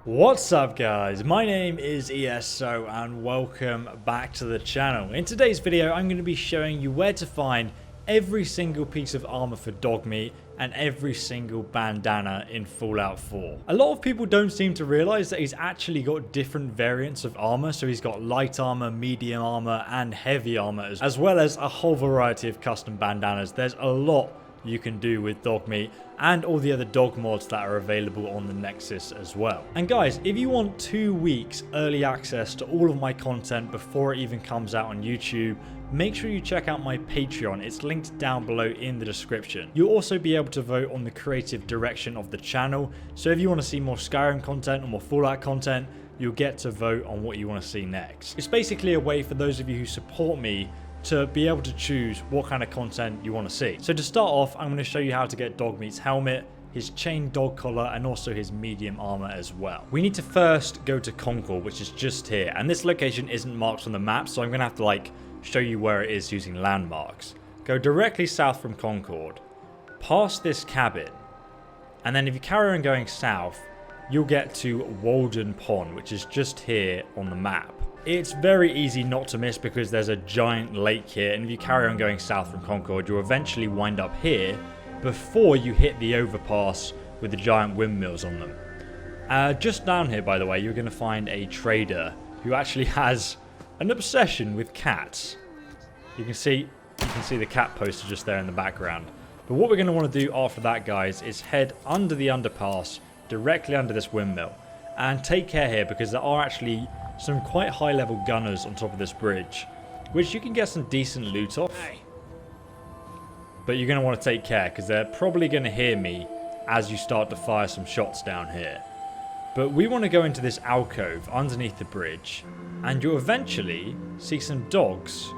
What's up guys, my name is ESO and welcome back to the channel. In today's video I'm going to be showing you where to find every single piece of armor for Dogmeat and every single bandana in Fallout 4. A lot of people don't seem to realize that he's actually got different variants of armor, so he's got light armor, medium armor and heavy armor as well as a whole variety of custom bandanas. There's a lot you can do with Dogmeat and all the other dog mods that are available on the Nexus as well. And guys, if you want 2 weeks early access to all of my content before it even comes out on YouTube, make sure you check out my Patreon. It's linked down below in the description. You'll also be able to vote on the creative direction of the channel. So if you want to see more Skyrim content or more Fallout content, you'll get to vote on what you want to see next. It's basically a way for those of you who support me to be able to choose what kind of content you want to see. So to start off, I'm going to show you how to get Dogmeat's helmet, his chain dog collar, and also his medium armor as well. We need to first go to Concord, which is just here, and this location isn't marked on the map, so I'm going to have to show you where it is using landmarks. Go directly south from Concord, past this cabin, and then if you carry on going south, you'll get to Walden Pond, which is just here on the map. It's very easy not to miss because there's a giant lake here, and if you carry on going south from Concord, you'll eventually wind up here before you hit the overpass with the giant windmills on them. Just down here, by the way, you're going to find a trader who actually has an obsession with cats. You can see the cat poster just there in the background. But what we're going to want to do after that, guys, is head under the underpass, directly under this windmill, and take care here because there are actually some quite high level gunners on top of this bridge, which you can get some decent loot off. But you're going to want to take care because they're probably going to hear me as you start to fire some shots down here. But we want to go into this alcove underneath the bridge, and you'll eventually see some dogs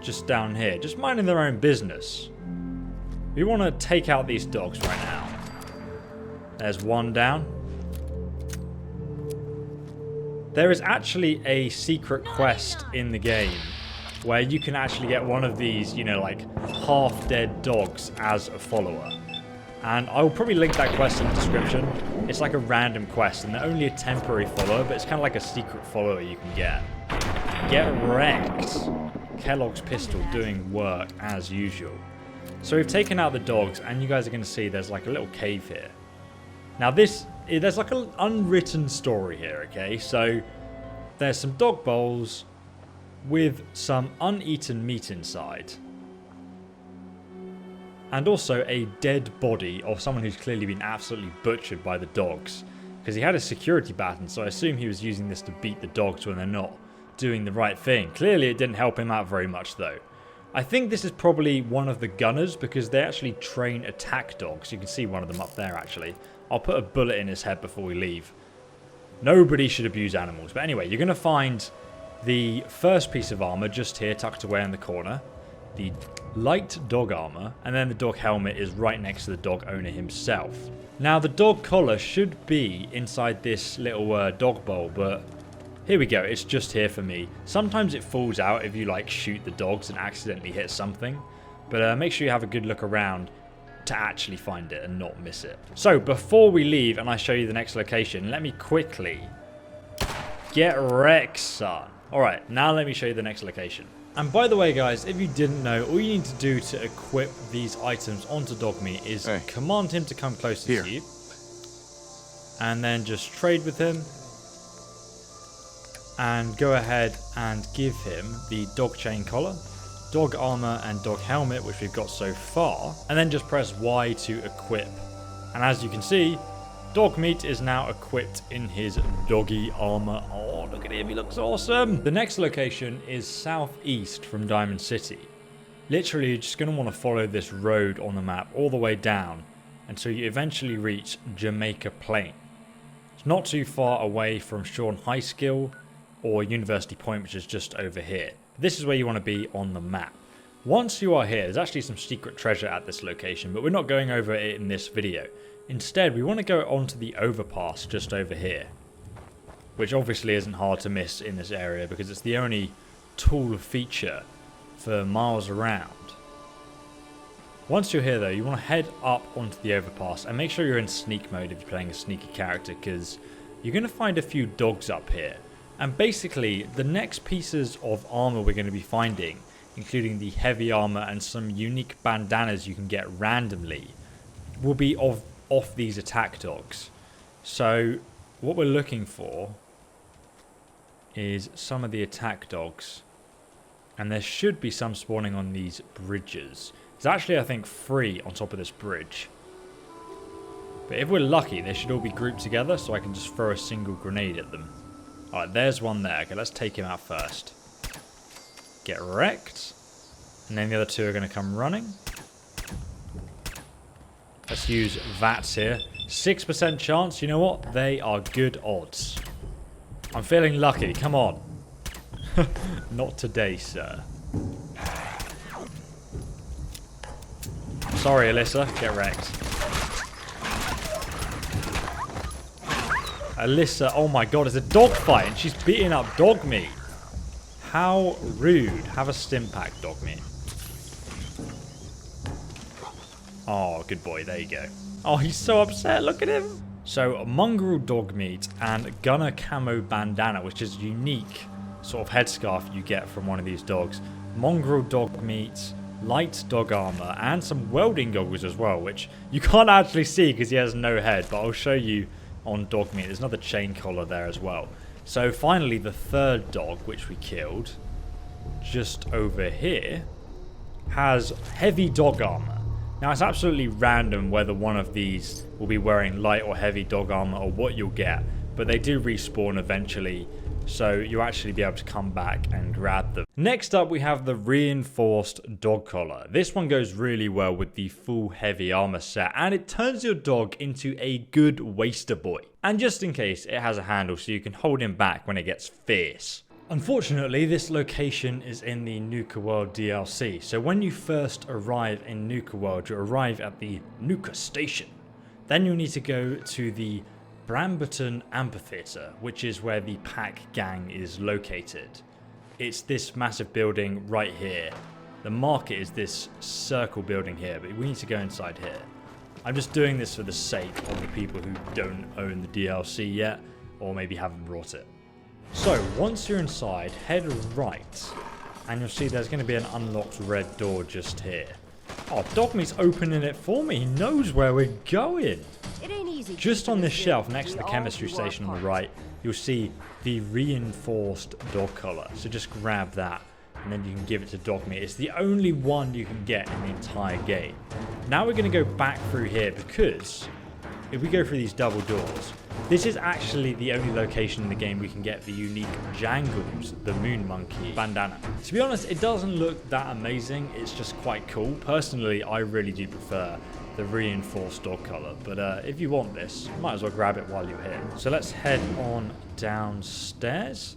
just down here, just minding their own business. We want to take out these dogs right now. There's one down. There is actually a secret quest in the game where you can actually get one of these, half-dead dogs as a follower. And I will probably link that quest in the description. It's like a random quest, and they're only a temporary follower, but it's kind of like a secret follower you can get. Get wrecked. Kellogg's pistol doing work as usual. So we've taken out the dogs, and you guys are going to see there's like a little cave here. Now there's like an unwritten story here, okay? So there's some dog bowls with some uneaten meat inside. And also a dead body of someone who's clearly been absolutely butchered by the dogs. Because he had a security baton, so I assume he was using this to beat the dogs when they're not doing the right thing. Clearly it didn't help him out very much though. I think this is probably one of the gunners because they actually train attack dogs. You can see one of them up there actually. I'll put a bullet in his head before we leave. Nobody should abuse animals. But anyway, you're going to find the first piece of armor just here tucked away in the corner. The light dog armor. And then the dog helmet is right next to the dog owner himself. Now the dog collar should be inside this little dog bowl. But here we go. It's just here for me. Sometimes it falls out if you shoot the dogs and accidentally hit something. But make sure you have a good look around to actually find it and not miss it. So before we leave and I show you the next location, let me quickly get wrecked, son. Alright, now let me show you the next location. And by the way guys, if you didn't know, all you need to do to equip these items onto Dogmeat is command him to come closer to you. And then just trade with him. And go ahead and give him the dog chain collar, dog armor and dog helmet, which we've got so far, and then just press Y to equip. And as you can see, Dogmeat is now equipped in his doggy armor. Oh, look at him, he looks awesome. The next location is southeast from Diamond City. Literally, you're just going to want to follow this road on the map all the way down until you eventually reach Jamaica Plain. It's not too far away from Sean High Skill or University Point, which is just over here. This is where you want to be on the map. Once you are here, there's actually some secret treasure at this location, but we're not going over it in this video. Instead, we want to go onto the overpass just over here, which obviously isn't hard to miss in this area because it's the only tool feature for miles around. Once you're here though, you want to head up onto the overpass and make sure you're in sneak mode if you're playing a sneaky character, because you're going to find a few dogs up here. And basically, the next pieces of armor we're going to be finding, including the heavy armor and some unique bandanas you can get randomly, will be off these attack dogs. So what we're looking for is some of the attack dogs. And there should be some spawning on these bridges. There's actually, I think, 3 on top of this bridge. But if we're lucky, they should all be grouped together, so I can just throw a single grenade at them. Alright, there's one there. Okay, let's take him out first. Get wrecked. And then the other 2 are going to come running. Let's use VATS here. 6% chance. You know what? They are good odds. I'm feeling lucky. Come on. Not today, sir. Sorry, Alyssa. Get wrecked. Alyssa, oh my god, it's a dog fight and she's beating up Dogmeat. How rude. Have a stim pack, Dogmeat. Oh, good boy. There you go. Oh, he's so upset. Look at him. So, mongrel Dogmeat and gunner camo bandana, which is unique sort of headscarf you get from one of these dogs. Mongrel Dogmeat, light dog armor, and some welding goggles as well, which you can't actually see because he has no head, but I'll show you on Dogmeat. There's another chain collar there as well. So finally, the third dog, which we killed, just over here, has heavy dog armor. Now, it's absolutely random whether one of these will be wearing light or heavy dog armor or what you'll get, but they do respawn eventually, so you'll actually be able to come back and grab them. Next up, we have the reinforced dog collar. This one goes really well with the full heavy armor set, and it turns your dog into a good waster boy. And just in case, it has a handle so you can hold him back when it gets fierce. Unfortunately, this location is in the Nuka World DLC, so when you first arrive in Nuka World, you arrive at the Nuka Station. Then you'll need to go to the Bramberton Amphitheatre, which is where the Pack Gang is located. It's this massive building right here. The market is this circle building here, but we need to go inside here. I'm just doing this for the sake of the people who don't own the DLC yet, or maybe haven't brought it. So, once you're inside, head right, and you'll see there's going to be an unlocked red door just here. Oh, Dogmeat's opening it for me. He knows where we're going. It ain't easy. Just on this shelf next to the chemistry station on the right, you'll see the reinforced dog collar. So just grab that, and then you can give it to Dogmeat. It's the only one you can get in the entire game. Now we're going to go back through here because if we go through these double doors, this is actually the only location in the game we can get the unique Jangles, the moon monkey bandana. To be honest, it doesn't look that amazing. It's just quite cool. Personally, I really do prefer the reinforced dog collar, but if you want this, might as well grab it while you're here. So let's head on downstairs,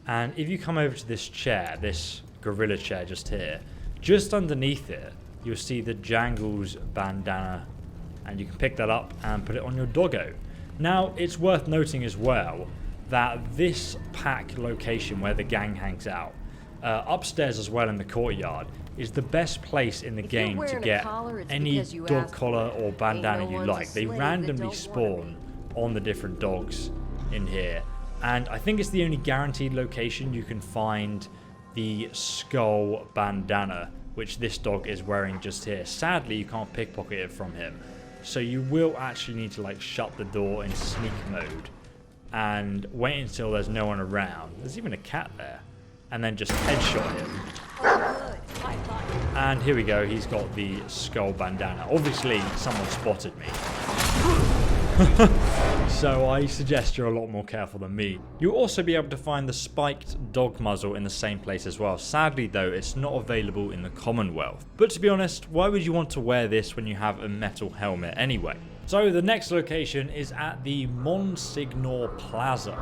and if you come over to this chair, this gorilla chair just here, just underneath it, you'll see the Jangles bandana, and you can pick that up and put it on your doggo. Now, it's worth noting as well that this pack location where the gang hangs out, upstairs as well in the courtyard, is the best place in the game to get any dog collar or bandana you like. They randomly spawn on the different dogs in here. And I think it's the only guaranteed location you can find the skull bandana, which this dog is wearing just here. Sadly, you can't pickpocket it from him. So you will actually need to like shut the door in sneak mode and wait until there's no one around. There's even a cat there. And then just headshot him. And here we go, he's got the skull bandana. Obviously, someone spotted me. So I suggest you're a lot more careful than me. You'll also be able to find the spiked dog muzzle in the same place as well. Sadly though, it's not available in the Commonwealth. But to be honest, why would you want to wear this when you have a metal helmet anyway? So the next location is at the Monsignor Plaza,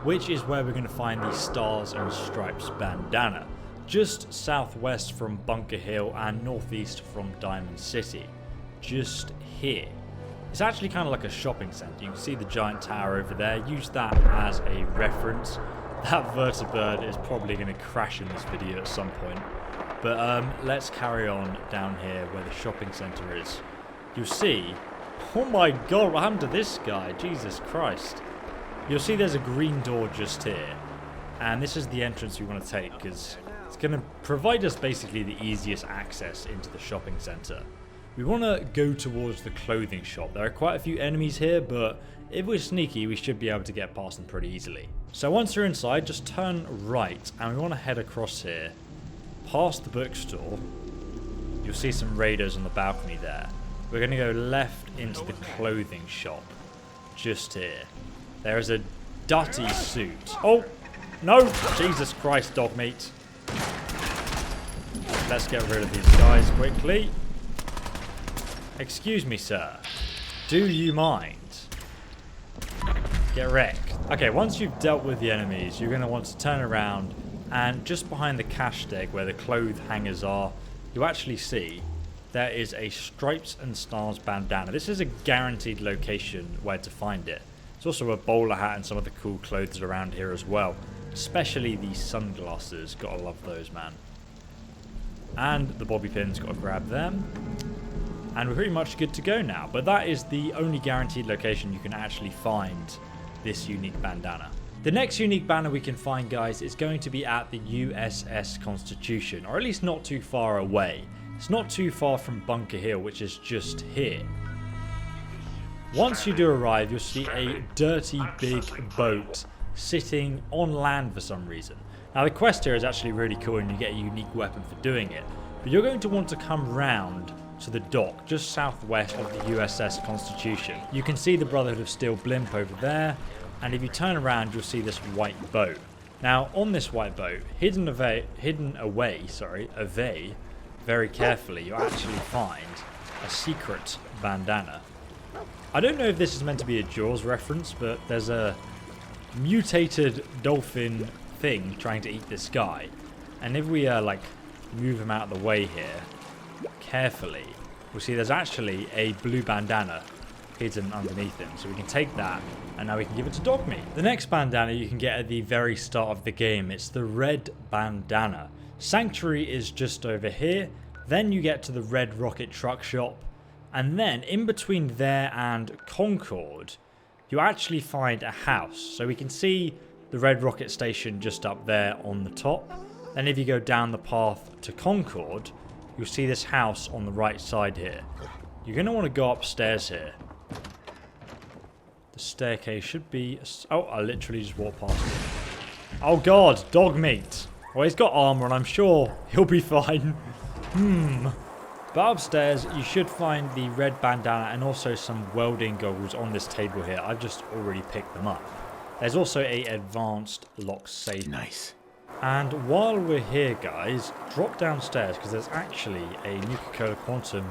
which is where we're going to find the Stars and Stripes bandana, just southwest from Bunker Hill and northeast from Diamond City, just here. It's actually kind of like a shopping centre. You can see the giant tower over there. Use that as a reference. That vertibird is probably going to crash in this video at some point. But let's carry on down here where the shopping centre is. You'll see... Oh my god, what happened to this guy? Jesus Christ. you'll see there's a green door just here. And this is the entrance we want to take because it's going to provide us basically the easiest access into the shopping centre. We want to go towards the clothing shop. There are quite a few enemies here, but if we're sneaky, we should be able to get past them pretty easily. So once you're inside, just turn right, and we want to head across here, past the bookstore. You'll see some raiders on the balcony there. We're going to go left into the clothing shop, just here. There is a dirty suit. Oh, no! Jesus Christ, Dogmeat. Let's get rid of these guys quickly. Excuse me, sir. Do you mind? Get wrecked. Okay, once you've dealt with the enemies, you're going to want to turn around, and just behind the cash deck where the clothes hangers are, you actually see there is a Stripes and Stars bandana. This is a guaranteed location where to find it. There's also a bowler hat and some of the cool clothes around here as well. Especially these sunglasses. Gotta love those, man. And the bobby pins, gotta grab them. And we're pretty much good to go now. But that is the only guaranteed location you can actually find this unique bandana. The next unique banner we can find, guys, is going to be at the USS Constitution, or at least not too far away. It's not too far from Bunker Hill, which is just here. Once you do arrive, you'll see a dirty big boat sitting on land for some reason. Now the quest here is actually really cool and you get a unique weapon for doing it. But you're going to want to come round to the dock just southwest of the USS Constitution. You can see the Brotherhood of Steel blimp over there, and if you turn around you'll see this white boat. Now on this white boat, hidden away, very carefully, you actually find a secret bandana. I don't know if this is meant to be a Jaws reference, but there's a mutated dolphin thing trying to eat this guy. And if we like move him out of the way here carefully, we'll see there's actually a blue bandana hidden underneath him. So we can take that and now we can give it to Dogmeat. The next bandana you can get at the very start of the game. It's the red bandana. Sanctuary is just over here. Then you get to the Red Rocket truck shop. And then in between there and Concord, you actually find a house. So we can see the Red Rocket station just up there on the top. Then if you go down the path to Concord, you'll see this house on the right side here. You're going to want to go upstairs here. The staircase should be... Oh, I literally just walked past it. Oh god, Dogmeat. Well, he's got armor and I'm sure he'll be fine. But upstairs, you should find the red bandana and also some welding goggles on this table here. I've just already picked them up. There's also a advanced lock safe. Nice. And while we're here, guys, drop downstairs because there's actually a Nuka-Cola Quantum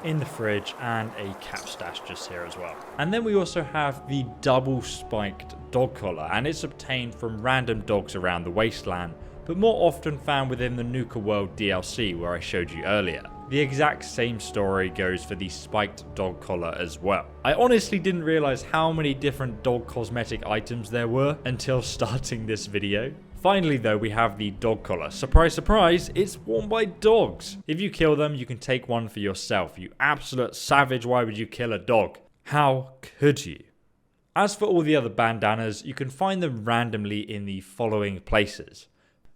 in the fridge and a cap stash just here as well. And then we also have the double spiked dog collar, and it's obtained from random dogs around the wasteland, but more often found within the Nuka World DLC where I showed you earlier. The exact same story goes for the spiked dog collar as well. I honestly didn't realize how many different dog cosmetic items there were until starting this video. Finally though, we have the dog collar. Surprise, surprise, it's worn by dogs. If you kill them, you can take one for yourself. You absolute savage, why would you kill a dog? How could you? As for all the other bandanas, you can find them randomly in the following places.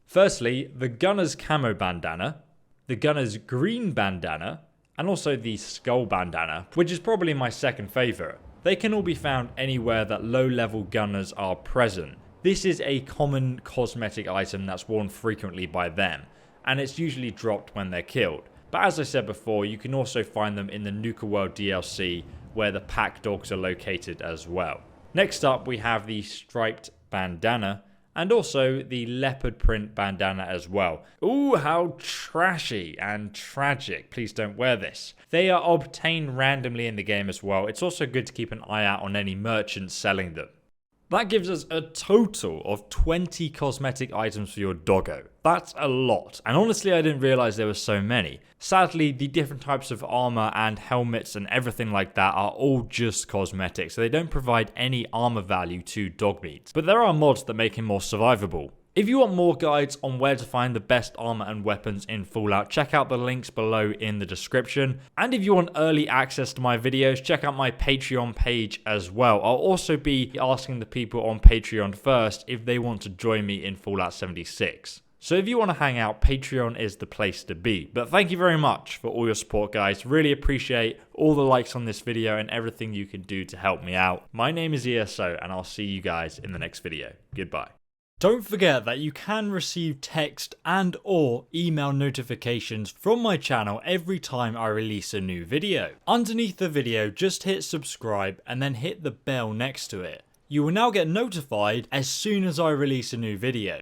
Firstly, the Gunner's camo bandana, the Gunner's green bandana, and also the skull bandana, which is probably my second favourite. They can all be found anywhere that low-level gunners are present. This is a common cosmetic item that's worn frequently by them, and it's usually dropped when they're killed. But as I said before, you can also find them in the Nuka World DLC, where the pack dogs are located as well. Next up, we have the striped bandana, and also the leopard print bandana as well. Ooh, how trashy and tragic. Please don't wear this. They are obtained randomly in the game as well. It's also good to keep an eye out on any merchants selling them. That gives us a total of 20 cosmetic items for your doggo. That's a lot, and honestly I didn't realize there were so many. Sadly, the different types of armor and helmets and everything like that are all just cosmetic, so they don't provide any armor value to Dogmeat. But there are mods that make him more survivable. If you want more guides on where to find the best armor and weapons in Fallout, check out the links below in the description. And if you want early access to my videos, check out my Patreon page as well. I'll also be asking the people on Patreon first if they want to join me in Fallout 76. So if you want to hang out, Patreon is the place to be. But thank you very much for all your support, guys. Really appreciate all the likes on this video and everything you can do to help me out. My name is ESO, and I'll see you guys in the next video. Goodbye. Don't forget that you can receive text and or email notifications from my channel every time I release a new video. Underneath the video, just hit subscribe and then hit the bell next to it. You will now get notified as soon as I release a new video.